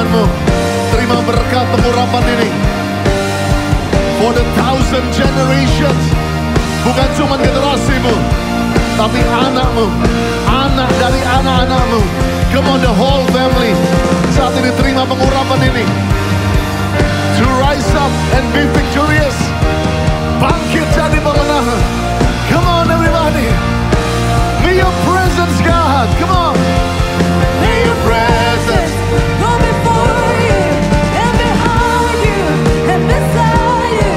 Tuhanmu. Terima berkat pengurapan ini. For the 1,000 generations. Bukan cuma generasimu, tapi anakmu, anak dari anak-anakmu. Come on, the whole family. Saat ini terima pengurapan ini. To rise up and be victorious. Bangkit jadi pemenang. Come on everybody. May your presence God. Come on. May your presence go before you and behind you and beside you,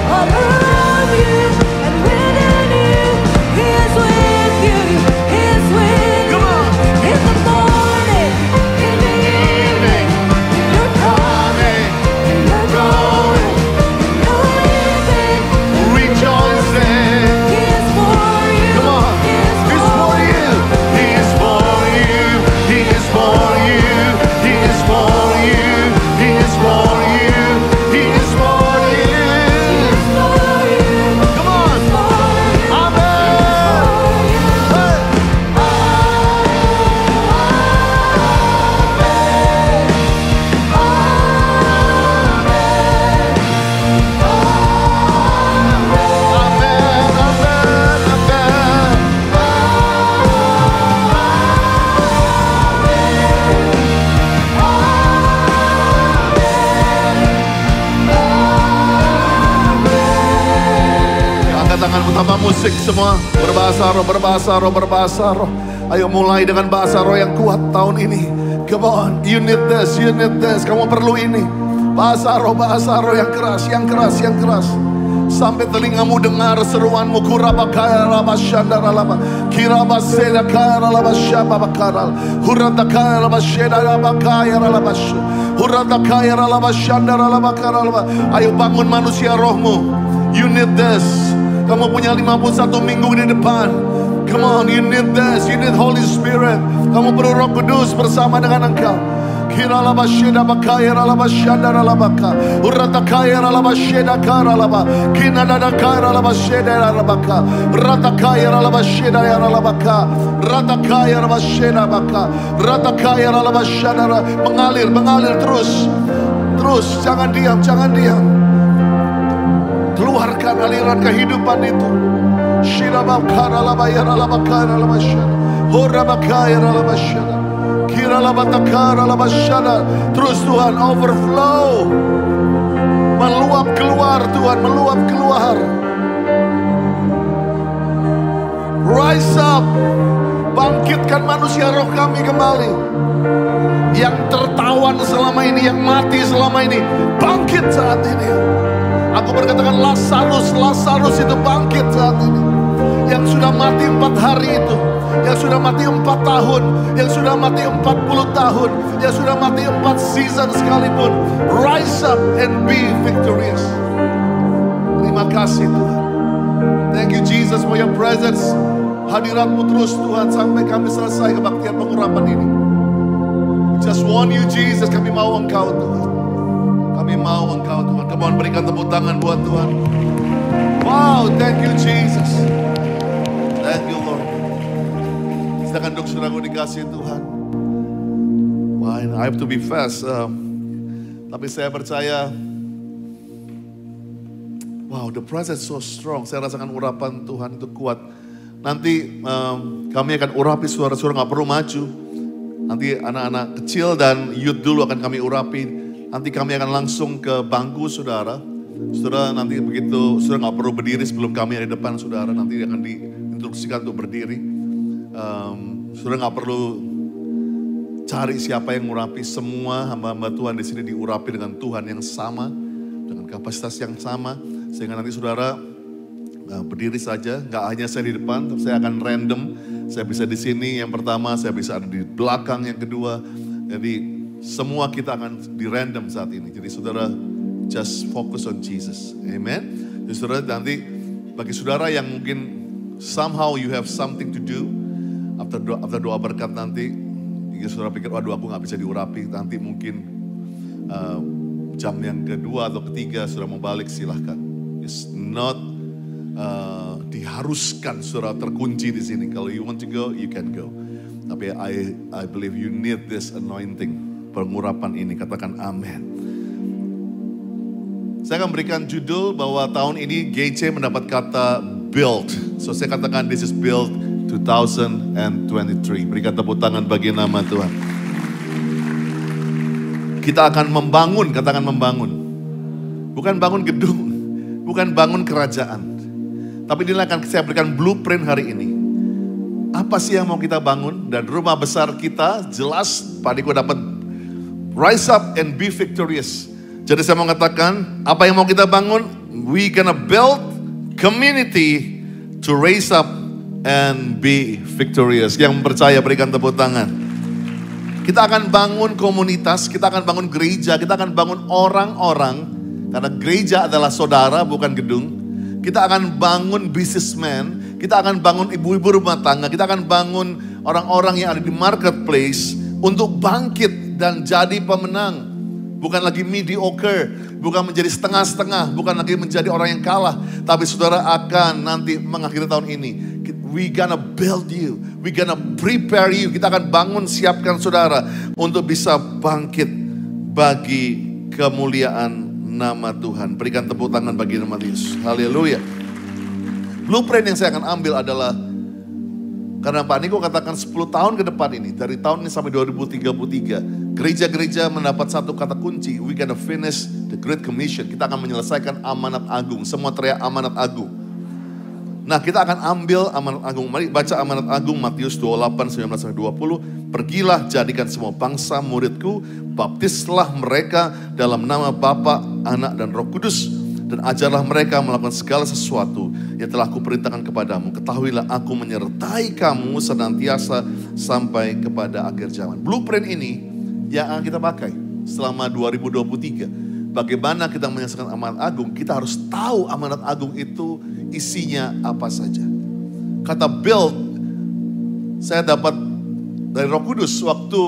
all around you and within you. He is with you. He is with you. In the morning, in the evening, in your coming, in your going, in your leaving, rejoicing. He is for you. Come on. He is He's for you. He is for you. He is for you. He is for you. He is for you. He is for you. for you. Come on. Amen. Hey. Amen. Amen. Amen. Angkat tangan utama musik semua. Berbahasa roh, berbahasa roh, berbahasa roh. Ayo mulai dengan bahasa roh yang kuat tahun ini. Come on, you need this, you need this. Kamu perlu ini. Bahasa roh yang keras, yang keras, yang keras. Sampai telingamu dengar seruanmu. Kurabakaya rabashandara laba. Kirabaseda kaya rabashaba bakaral. Huradakaya rabasheda rabakaya rabashu. Huradakaya rabashandara labakara laba. Ayo bangun manusia rohmu. You need this. Kamu punya 51 minggu di depan. Come on, you need this. You need Holy Spirit. Kamu perlu Roh Kudus bersama dengan engkau. Kira laba sheda bakaya laba shanda laba ka. Urata kaya laba sheda kara laba. Kina dada kaya laba sheda laba ka. Rata kaya laba sheda laba ka. Rata kaya laba sheda baka. Rata kaya laba sheda mengalir, mengalir terus. Terus, jangan diam, jangan diam. Keluarkan aliran kehidupan itu. Shirabakara labayara labakara labashada. Horabakaya labashada. Kira labatakara labashada. Terus Tuhan overflow. Meluap keluar Tuhan, meluap keluar. Rise up. Bangkitkan manusia roh kami kembali. Yang tertawan selama ini, yang mati selama ini. Bangkit saat ini. Aku berkatakan Lazarus, Lazarus itu bangkit saat ini. Yang sudah mati 4 hari itu, yang sudah mati 4 tahun, yang sudah mati 40 tahun, yang sudah mati 4 season sekalipun, rise up and be victorious. Terima kasih Tuhan. Thank you Jesus for your presence. Hadiratmu terus Tuhan sampai kami selesai kebaktian pengurapan ini. We just want you Jesus, kami mau Engkau Tuhan. Kami mau Engkau Tuhan. Come on, berikan tepuk tangan buat Tuhan. Wow, thank you Jesus. Thank you Lord. Silakan duduk saudaraku dikasih Tuhan. Wah, I have to be fast. Tapi saya percaya, wow, the presence so strong. Saya rasakan urapan Tuhan itu kuat. Nanti kami akan urapi saudara-saudara, nggak perlu maju. Nanti anak-anak kecil dan youth dulu akan kami urapi. Nanti kami akan langsung ke bangku saudara. Saudara nanti begitu, saudara nggak perlu berdiri sebelum kami ada di depan saudara. Nanti akan diinstruksikan untuk berdiri. Saudara nggak perlu cari siapa yang mengurapi. Semua hamba-hamba Tuhan di sini diurapi dengan Tuhan yang sama, dengan kapasitas yang sama. Sehingga nanti saudara berdiri saja. Nggak hanya saya di depan, tapi saya akan random. Saya bisa di sini yang pertama, saya bisa ada di belakang yang kedua. Jadi semua kita akan di random saat ini. Jadi saudara just focus on Jesus. Amen. Jadi saudara nanti bagi saudara yang mungkin somehow you have something to do after doa berkat nanti, jika saudara pikir waduh aku nggak bisa diurapi, nanti mungkin jam yang kedua atau ketiga saudara mau balik silahkan. It's not diharuskan saudara terkunci di sini. Kalau you want to go, you can go. Tapi I believe you need this anointing. pengurapan ini. Katakan amin. Saya akan berikan judul bahwa tahun ini GC mendapat kata build. So saya katakan this is build 2023. Berikan tepuk tangan bagi nama Tuhan. Kita akan membangun, katakan membangun. Bukan bangun gedung, bukan bangun kerajaan. Tapi inilah akan saya berikan blueprint hari ini. Apa sih yang mau kita bangun? Dan rumah besar kita jelas Pak Diko dapat rise up and be victorious. Jadi saya mau katakan, apa yang mau kita bangun? We gonna build community to raise up and be victorious. Yang percaya berikan tepuk tangan. Kita akan bangun komunitas, kita akan bangun gereja, kita akan bangun orang-orang. Karena gereja adalah saudara bukan gedung. Kita akan bangun businessman, kita akan bangun ibu-ibu rumah tangga, kita akan bangun orang-orang yang ada di marketplace untuk bangkit dan jadi pemenang. Bukan lagi mediocre, bukan menjadi setengah-setengah, bukan lagi menjadi orang yang kalah. Tapi saudara akan nanti mengakhiri tahun ini. We gonna build you, we gonna prepare you. Kita akan bangun, siapkan saudara untuk bisa bangkit bagi kemuliaan nama Tuhan. Berikan tepuk tangan bagi nama Yesus. Haleluya. Blueprint yang saya akan ambil adalah, karena Pak Niko katakan 10 tahun ke depan ini, dari tahun ini sampai 2033, gereja-gereja mendapat satu kata kunci, we gonna finish the Great Commission. Kita akan menyelesaikan amanat agung. Semua teriak amanat agung. Nah, kita akan ambil amanat agung. Mari baca amanat agung Matius 28, 19-20. Pergilah jadikan semua bangsa muridku, baptislah mereka dalam nama Bapa, Anak, dan Roh Kudus. Dan ajarlah mereka melakukan segala sesuatu yang telah kuperintahkan kepadamu. Ketahuilah aku menyertai kamu senantiasa sampai kepada akhir zaman. Blueprint ini yang akan kita pakai selama 2023. Bagaimana kita menyelesaikan amanat agung, kita harus tahu amanat agung itu isinya apa saja. Kata build, saya dapat dari Roh Kudus waktu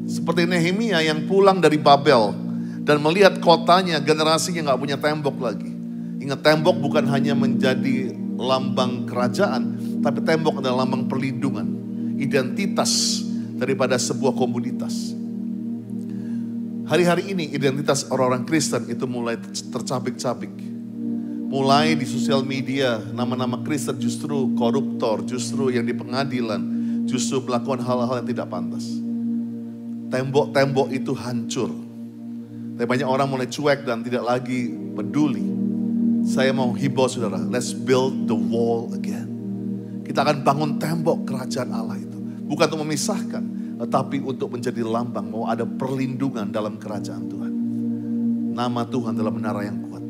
seperti Nehemia yang pulang dari Babel dan melihat kotanya, generasinya gak punya tembok lagi. Ingat, tembok bukan hanya menjadi lambang kerajaan, tapi tembok adalah lambang perlindungan, identitas daripada sebuah komunitas. Hari-hari ini identitas orang-orang Kristen itu mulai tercabik-cabik. Mulai di sosial media, nama-nama Kristen justru koruptor, justru yang di pengadilan, justru melakukan hal-hal yang tidak pantas. Tembok-tembok itu hancur. Tapi banyak orang mulai cuek dan tidak lagi peduli. Saya mau hibau saudara, let's build the wall again. Kita akan bangun tembok kerajaan Allah itu. Bukan untuk memisahkan, tetapi untuk menjadi lambang, mau ada perlindungan dalam kerajaan Tuhan. Nama Tuhan adalah menara yang kuat.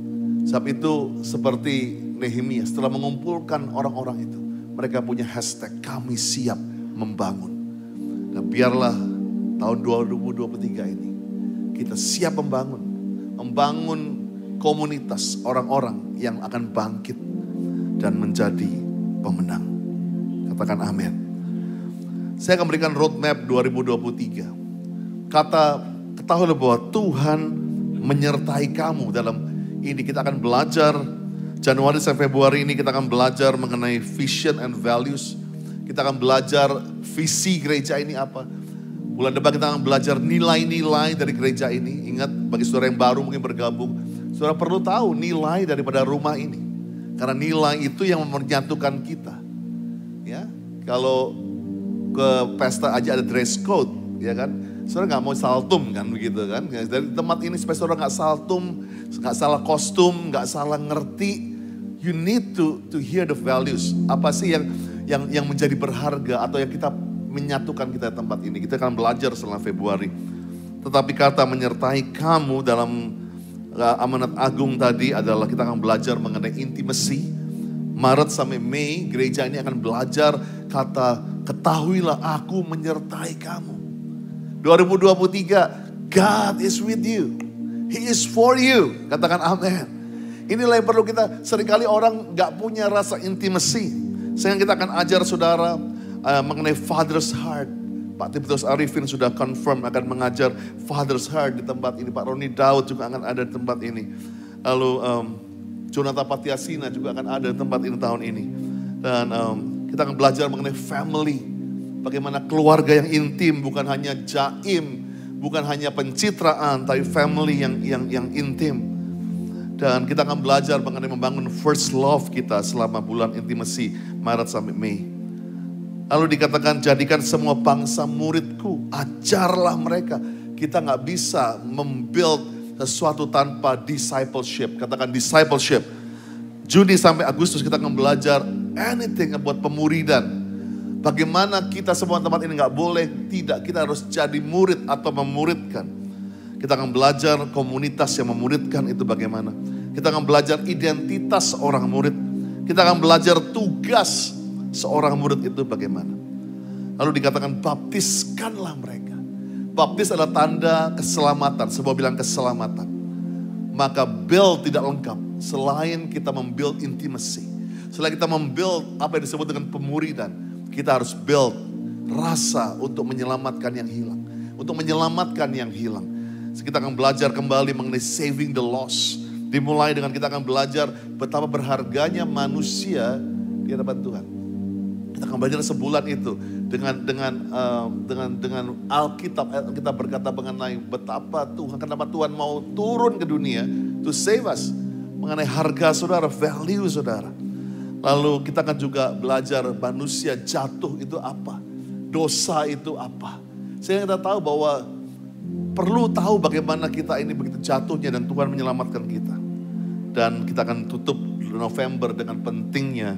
Sebab itu seperti Nehemia, setelah mengumpulkan orang-orang itu, mereka punya hashtag, kami siap membangun. Dan biarlah tahun 2023 ini, kita siap membangun komunitas orang-orang yang akan bangkit dan menjadi pemenang. Katakan amin. Saya akan berikan roadmap 2023. Ketahuilah bahwa Tuhan menyertai kamu dalam ini. Kita akan belajar, Januari sampai Februari ini kita akan belajar mengenai vision and values. Kita akan belajar visi gereja ini apa. Bulan depan kita akan belajar nilai-nilai dari gereja ini. Ingat, bagi saudara yang baru mungkin bergabung, saudara perlu tahu nilai daripada rumah ini. Karena nilai itu yang menyatukan kita. Ya, kalau ke pesta aja ada dress code, ya kan? Saudara nggak mau saltum kan, begitu kan? Dari tempat ini supaya saudara nggak saltum, nggak salah kostum, nggak salah ngerti. You need to hear the values. Apa sih yang menjadi berharga atau yang kita menyatukan kita di tempat ini. Kita akan belajar setelah Februari. Tetapi kata menyertai kamu dalam amanat agung tadi adalah kita akan belajar mengenai intimacy. Maret sampai Mei gereja ini akan belajar kata ketahuilah aku menyertai kamu. 2023 God is with you. He is for you. Katakan amin. Inilah yang perlu kita, seringkali orang gak punya rasa intimacy. Sehingga kita akan ajar saudara mengenai Father's Heart. Pak Timotius Arifin sudah confirm akan mengajar Father's Heart di tempat ini. Pak Roni Daud juga akan ada di tempat ini. Lalu Jonathan Patiasina juga akan ada di tempat ini tahun ini. Dan kita akan belajar mengenai family. Bagaimana keluarga yang intim, bukan hanya jaim, Bukan hanya pencitraan, tapi family yang intim. Dan kita akan belajar mengenai membangun first love kita selama bulan intimacy Maret sampai Mei. Lalu dikatakan jadikan semua bangsa muridku, ajarlah mereka. Kita nggak bisa membuild sesuatu tanpa discipleship. Katakan discipleship. Juni sampai Agustus kita akan belajar anything buat pemuridan. Bagaimana kita semua tempat ini nggak boleh, tidak. Kita harus jadi murid atau memuridkan. Kita akan belajar komunitas yang memuridkan itu bagaimana. Kita akan belajar identitas seorang murid. Kita akan belajar tugas seorang murid itu bagaimana. Lalu dikatakan baptiskanlah mereka. Baptis adalah tanda keselamatan. Sebuah bilang keselamatan. Maka build tidak lengkap selain kita membuild intimacy. Selain kita membuild apa yang disebut dengan pemuridan. Kita harus build rasa untuk menyelamatkan yang hilang. Untuk menyelamatkan yang hilang. Kita akan belajar kembali mengenai saving the lost. Dimulai dengan kita akan belajar betapa berharganya manusia di hadapan Tuhan. Kita akan belajar sebulan itu dengan Alkitab. Kita berkata mengenai betapa Tuhan, kenapa Tuhan mau turun ke dunia to save us. Mengenai harga saudara, value saudara. Lalu kita akan juga belajar manusia jatuh itu apa. Dosa itu apa. Sehingga kita tahu bahwa perlu tahu bagaimana kita ini begitu jatuhnya dan Tuhan menyelamatkan kita. Dan kita akan tutup November dengan pentingnya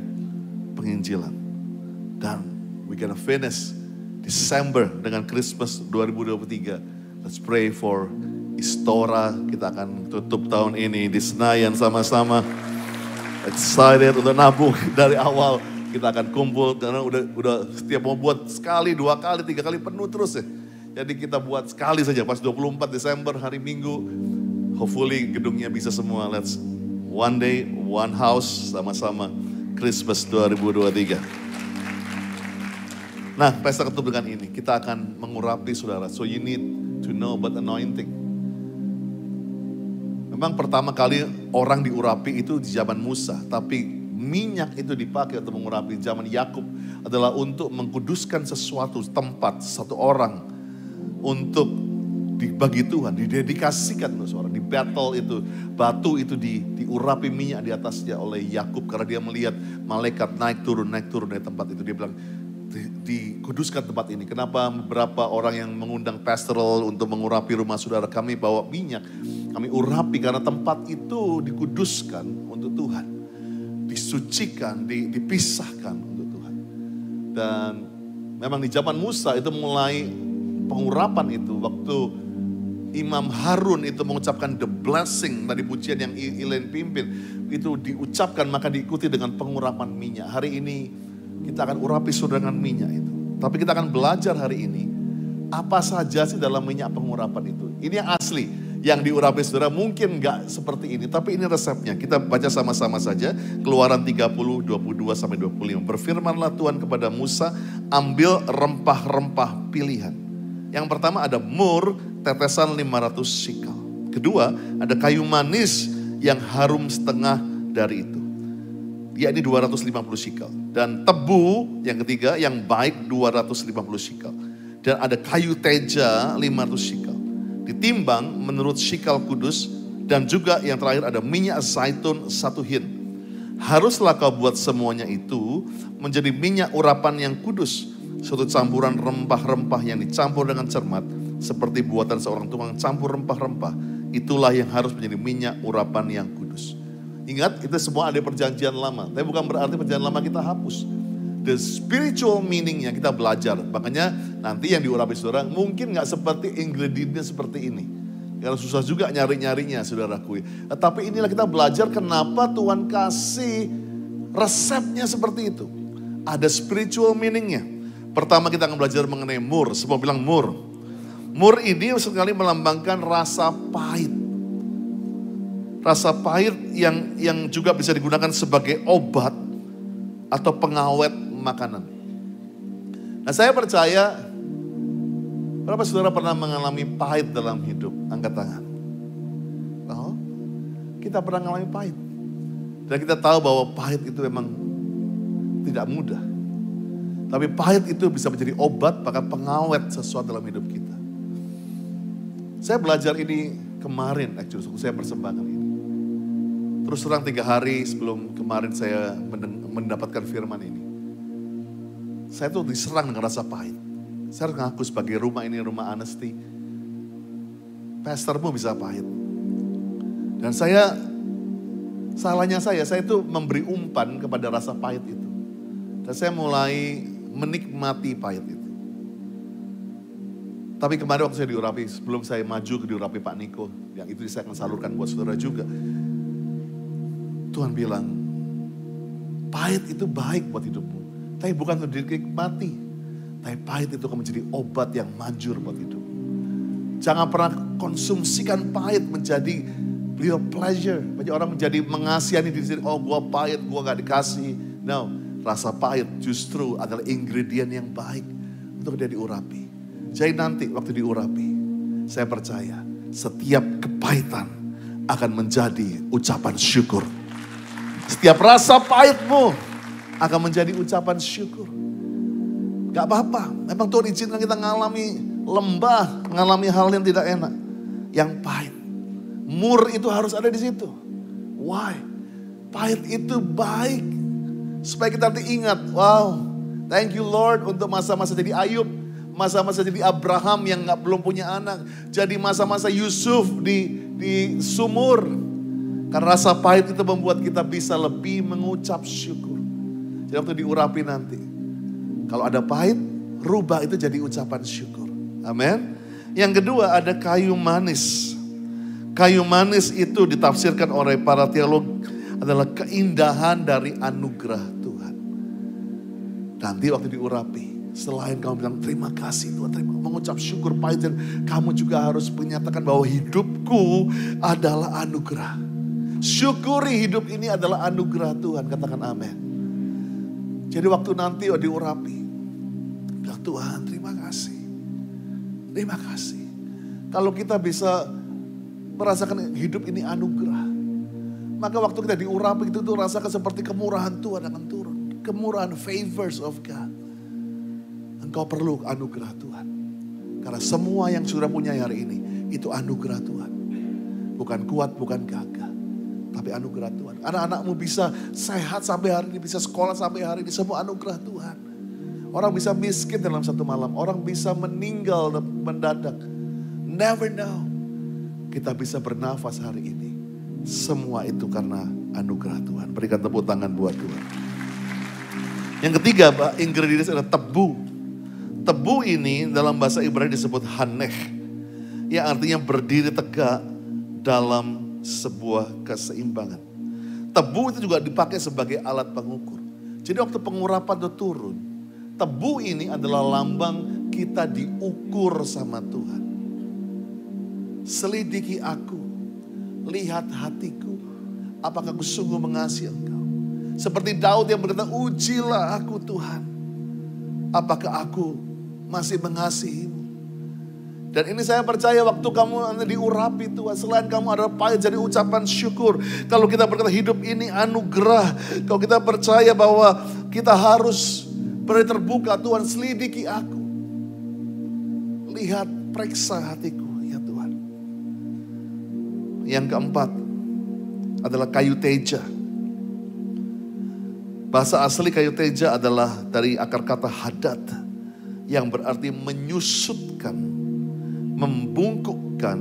penginjilan. Dan we gonna finish December dengan Christmas 2023. Let's pray for Istora. Kita akan tutup tahun ini di Senayan sama-sama. Excited untuk nabung dari awal. Kita akan kumpul karena udah setiap mau buat sekali, 2 kali, 3 kali penuh terus ya. Jadi kita buat sekali saja pas 24 Desember hari Minggu. Hopefully gedungnya bisa semua. Let's one day, one house sama-sama Christmas 2023. Nah, pesta ketup dengan ini, kita akan mengurapi saudara. So you need to know about anointing. Memang pertama kali orang diurapi itu di zaman Musa. Tapi minyak itu dipakai untuk mengurapi zaman Yakub adalah untuk mengkuduskan sesuatu tempat, satu orang. Untuk dibagi Tuhan, didedikasikan untuk seorang. Di battle itu, batu itu diurapi minyak di atasnya oleh Yakub. Karena dia melihat malaikat naik turun dari tempat itu. Dia bilang, dikuduskan tempat ini. Kenapa beberapa orang yang mengundang pastoral untuk mengurapi rumah saudara, kami bawa minyak, kami urapi karena tempat itu dikuduskan untuk Tuhan, disucikan, dipisahkan untuk Tuhan. Dan memang di zaman Musa itu mulai pengurapan itu waktu Imam Harun itu mengucapkan the blessing dari pujian yang Elaine pimpin, itu diucapkan maka diikuti dengan pengurapan minyak. Hari ini kita akan urapi saudara dengan minyak itu. Tapi kita akan belajar hari ini apa saja sih dalam minyak pengurapan itu. Ini yang asli, yang diurapi saudara mungkin enggak seperti ini, tapi ini resepnya. Kita baca sama-sama saja Keluaran 30, 22 sampai 25. Berfirmanlah Tuhan kepada Musa, ambil rempah-rempah pilihan. Yang pertama ada mur, tetesan 500 sikal. Kedua, ada kayu manis yang harum setengah dari itu. Yakni 250 sikal. Dan tebu yang ketiga yang baik 250 sikal. Dan ada kayu teja 500 sikal. Ditimbang menurut sikal kudus. Dan juga yang terakhir ada minyak zaitun 1 hin. Haruslah kau buat semuanya itu menjadi minyak urapan yang kudus. Suatu campuran rempah-rempah yang dicampur dengan cermat. Seperti buatan seorang tukang campur rempah-rempah. Itulah yang harus menjadi minyak urapan yang kudus. Ingat, itu semua ada perjanjian lama. Tapi bukan berarti perjanjian lama kita hapus. The spiritual meaningnya kita belajar. Makanya nanti yang diurapi saudara mungkin gak seperti ingredientnya seperti ini. Karena susah juga nyari-nyarinya saudaraku. Tapi inilah kita belajar kenapa Tuhan kasih resepnya seperti itu. Ada spiritual meaningnya. Pertama kita akan belajar mengenai mur. Semua bilang mur. Mur ini sekali melambangkan rasa pahit. Rasa pahit yang juga bisa digunakan sebagai obat atau pengawet makanan. Nah saya percaya, berapa saudara pernah mengalami pahit dalam hidup? Angkat tangan. Oh, kita pernah mengalami pahit. Dan kita tahu bahwa pahit itu memang tidak mudah. Tapi pahit itu bisa menjadi obat, bahkan pengawet sesuatu dalam hidup kita. Saya belajar ini kemarin, actually, saya persembahkan ini. Terus terang 3 hari sebelum kemarin saya mendapatkan firman ini. Saya tuh diserang dengan rasa pahit. Saya harus ngaku sebagai rumah ini rumah honesty. Pastormu bisa pahit. Dan salahnya saya itu memberi umpan kepada rasa pahit itu. Dan saya mulai menikmati pahit itu. Tapi kemarin waktu saya diurapi, sebelum saya maju ke diurapi Pak Niko, yang itu saya akan salurkan buat saudara juga. Tuhan bilang, pahit itu baik buat hidupmu. Tapi bukan untuk dinikmati. Tapi pahit itu akan menjadi obat yang manjur buat hidup. Jangan pernah konsumsikan pahit menjadi your pleasure. Banyak orang menjadi mengasihani diri sendiri. Oh gua pahit, gua gak dikasih. No, rasa pahit justru adalah ingredient yang baik untuk dia diurapi. Jadi nanti waktu diurapi, saya percaya setiap kepahitan akan menjadi ucapan syukur. Setiap rasa pahitmu akan menjadi ucapan syukur. Gak apa-apa, memang Tuhan izinkan kita mengalami lembah, mengalami hal yang tidak enak. Yang pahit. Mur itu harus ada di situ. Why? Pahit itu baik. Supaya kita nanti ingat, wow, thank you Lord untuk masa-masa jadi Ayub. Masa-masa jadi Abraham yang belum punya anak. Jadi masa-masa Yusuf di sumur. Karena rasa pahit itu membuat kita bisa lebih mengucap syukur. Jadi waktu diurapi nanti. Kalau ada pahit, rubah itu jadi ucapan syukur. Amin. Yang kedua ada kayu manis. Kayu manis itu ditafsirkan oleh para teolog adalah keindahan dari anugerah Tuhan. Nanti waktu diurapi. Selain kamu bilang terima kasih Tuhan, mengucap syukur pahit, dan kamu juga harus menyatakan bahwa hidupku adalah anugerah. Syukuri hidup ini adalah anugerah Tuhan, katakan amin. Jadi waktu nanti diurapi, bilang Tuhan terima kasih. Terima kasih. Kalau kita bisa merasakan hidup ini anugerah, maka waktu kita diurapi itu tuh rasakan seperti kemurahan Tuhan akan turun. Kemurahan, favors of God. Engkau perlu anugerah Tuhan. Karena semua yang sudah punya hari ini, itu anugerah Tuhan. Bukan kuat, bukan gagah. Tapi anugerah Tuhan. Anak-anakmu bisa sehat sampai hari ini, bisa sekolah sampai hari ini, semua anugerah Tuhan. Orang bisa miskin dalam satu malam. Orang bisa meninggal mendadak. Never know. Kita bisa bernafas hari ini. Semua itu karena anugerah Tuhan. Berikan tepuk tangan buat Tuhan. Yang ketiga, Pak, ingredients adalah tebu. Tebu ini dalam bahasa Ibrani disebut haneh. Yang artinya berdiri tegak dalam sebuah keseimbangan. Tebu itu juga dipakai sebagai alat pengukur. Jadi waktu pengurapan itu turun, tebu ini adalah lambang kita diukur sama Tuhan. Selidiki aku, lihat hatiku, apakah aku sungguh mengasihi Engkau. Seperti Daud yang berkata, ujilah aku Tuhan, apakah aku masih mengasihimu. Dan ini saya percaya waktu kamu diurapi Tuhan, selain kamu ada pahit jadi ucapan syukur. Kalau kita berkata hidup ini anugerah, kalau kita percaya bahwa kita harus terbuka, Tuhan selidiki aku. Lihat, periksa hatiku ya Tuhan. Yang keempat adalah kayu teja. Bahasa asli kayu teja adalah dari akar kata hadad, yang berarti menyusutkan, membungkukkan,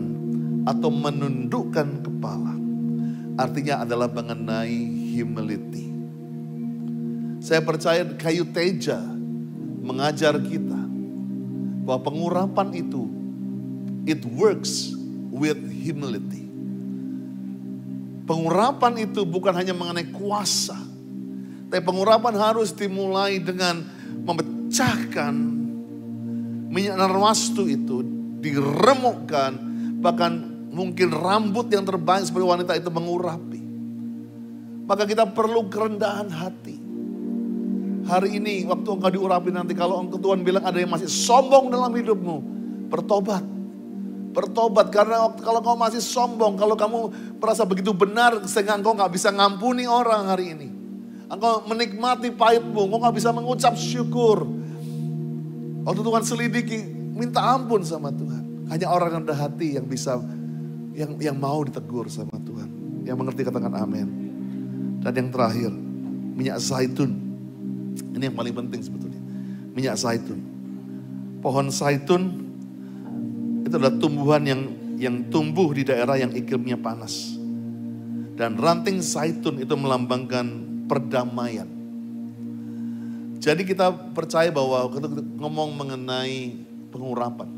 atau menundukkan kepala. Artinya adalah mengenai humility. Saya percaya kayu teja mengajar kita bahwa pengurapan itu, it works with humility. Pengurapan itu bukan hanya mengenai kuasa, tapi pengurapan harus dimulai dengan memecahkan minyak narwastu itu, diremukkan, bahkan mungkin rambut yang terbanyak seperti wanita itu mengurapi. Maka kita perlu kerendahan hati. Hari ini waktu engkau diurapi nanti, kalau engkau Tuhan bilang ada yang masih sombong dalam hidupmu, bertobat. Bertobat, karena kalau kau masih sombong, kalau kamu merasa begitu benar sehingga engkau gak bisa ngampuni orang hari ini. Engkau menikmati pahitmu, engkau gak bisa mengucap syukur. Waktu Tuhan selidiki, minta ampun sama Tuhan. Hanya orang yang rendah hati yang bisa, yang mau ditegur sama Tuhan. Yang mengerti katakan amin. Dan yang terakhir, minyak zaitun. Ini yang paling penting sebetulnya. Minyak zaitun. Pohon zaitun itu adalah tumbuhan yang tumbuh di daerah yang iklimnya panas. Dan ranting zaitun itu melambangkan perdamaian. Jadi kita percaya bahwa kita ngomong mengenai pengurapan,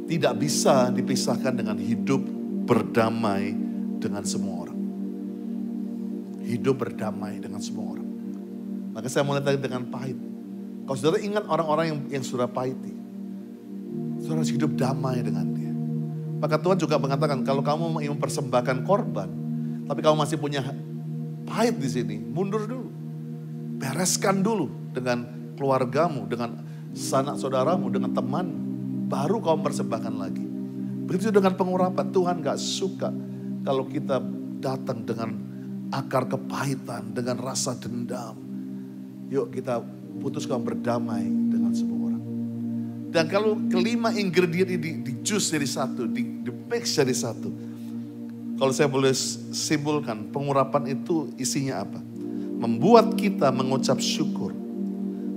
tidak bisa dipisahkan dengan hidup berdamai dengan semua orang. Hidup berdamai dengan semua orang. Maka saya mulai tadi dengan pahit. Kalau saudara ingat orang-orang yang sudah pahiti, saudara harus hidup damai dengan dia. Maka Tuhan juga mengatakan kalau kamu ingin mempersembahkan korban, tapi kamu masih punya pahit di sini, mundur dulu. Bereskan dulu dengan keluargamu, dengan sanak saudaramu, dengan teman, baru kamu persembahkan lagi. Begitu dengan pengurapan, Tuhan gak suka kalau kita datang dengan akar kepahitan, dengan rasa dendam. Yuk kita putuskan berdamai dengan semua orang. Dan kalau kelima ingredient ini di juice jadi satu, di mix jadi satu. Kalau saya boleh simpulkan, pengurapan itu isinya apa? Membuat kita mengucap syukur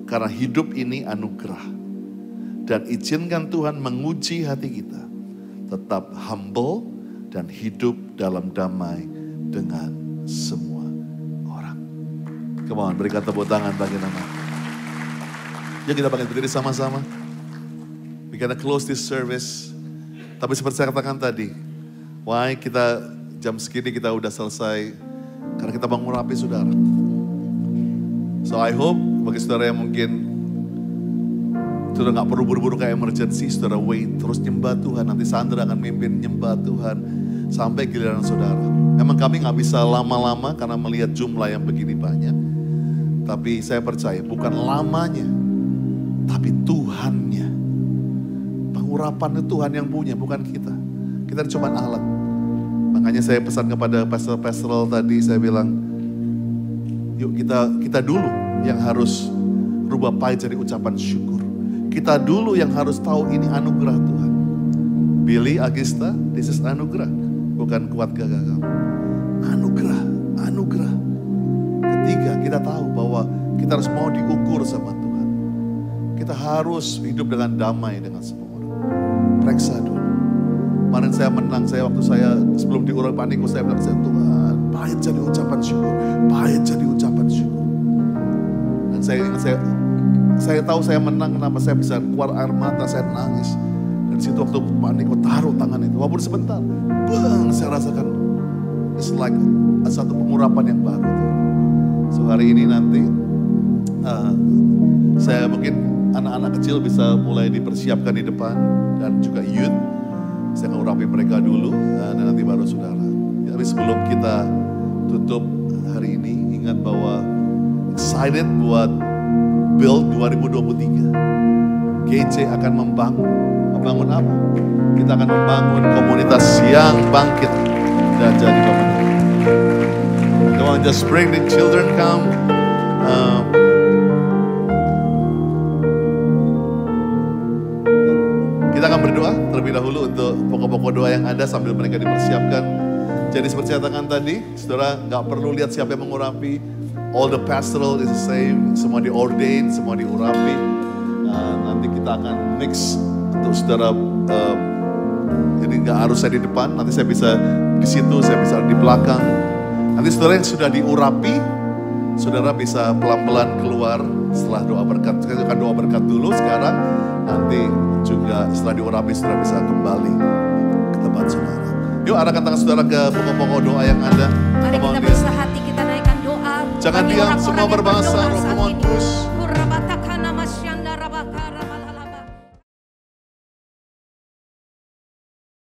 karena hidup ini anugerah. Dan izinkan Tuhan menguji hati kita. Tetap humble dan hidup dalam damai dengan semua orang. Come on, berikan tepuk tangan bagi nama. Ya kita pakai berdiri sama-sama. We gonna close this service. Tapi seperti saya katakan tadi, why kita jam segini kita udah selesai karena kita mengurapi saudara. So I hope bagi saudara yang mungkin saudara gak perlu buru-buru kayak emergency, saudara wait, terus nyembah Tuhan. Nanti Sandra akan mimpin nyembah Tuhan sampai giliran saudara. Memang kami gak bisa lama-lama karena melihat jumlah yang begini banyak. Tapi saya percaya bukan lamanya, tapi Tuhannya. Pengurapan itu Tuhan yang punya, bukan kita. Kita cuma alat. Makanya saya pesan kepada pastoral tadi, saya bilang, yuk kita dulu yang harus rubah pahit jadi ucapan syukur. Kita dulu yang harus tahu ini anugerah Tuhan. Billy, Agista, this is anugerah. Bukan kuat gagah kamu. Anugerah, anugerah. Ketiga, kita tahu bahwa kita harus mau diukur sama Tuhan. Kita harus hidup dengan damai dengan semua orang. Periksa dulu. Kemarin saya menang, waktu saya sebelum diurapi panikku, saya bilang, Tuhan, pahit jadi ucapan syukur. Pahit jadi ucapan syukur. Dan saya tahu saya menang, kenapa saya bisa keluar air mata, saya nangis. Dan situ waktu panikku taruh tangan itu, walaupun sebentar, bang, saya rasakan it's like satu pengurapan yang baru. So hari ini nanti saya mungkin anak-anak kecil bisa mulai dipersiapkan di depan dan juga youth. Saya akan urapi mereka dulu dan nanti baru saudara. Tapi sebelum kita tutup hari ini, ingat bahwa excited buat Build 2023. GC akan membangun apa? Kita akan membangun komunitas yang bangkit dan jadi pemenang. Come on, just bring the children come. Kita akan berdoa terlebih dahulu untuk pokok-pokok doa yang ada sambil mereka dipersiapkan. Jadi seperti saya katakan tadi, saudara nggak perlu lihat siapa yang mengurapi. All the pastoral is the same, semua di-ordain, semua diurapi. Nanti kita akan mix untuk saudara. Jadi nggak harus saya di depan, nanti saya bisa di situ, saya bisa di belakang. Nanti saudara yang sudah diurapi, saudara bisa pelan-pelan keluar setelah doa berkat. Saya akan doa berkat dulu sekarang, nanti juga setelah diurapi saudara bisa kembali ke tempat saudara. Yuk arahkan tangan saudara ke pokok-pokok doa yang ada. Mari kita bersama hati kita naikkan doa. Jangan bagi diam, orang-orang semua yang berbahasa, berdoa roh saat Tuhan ini. push.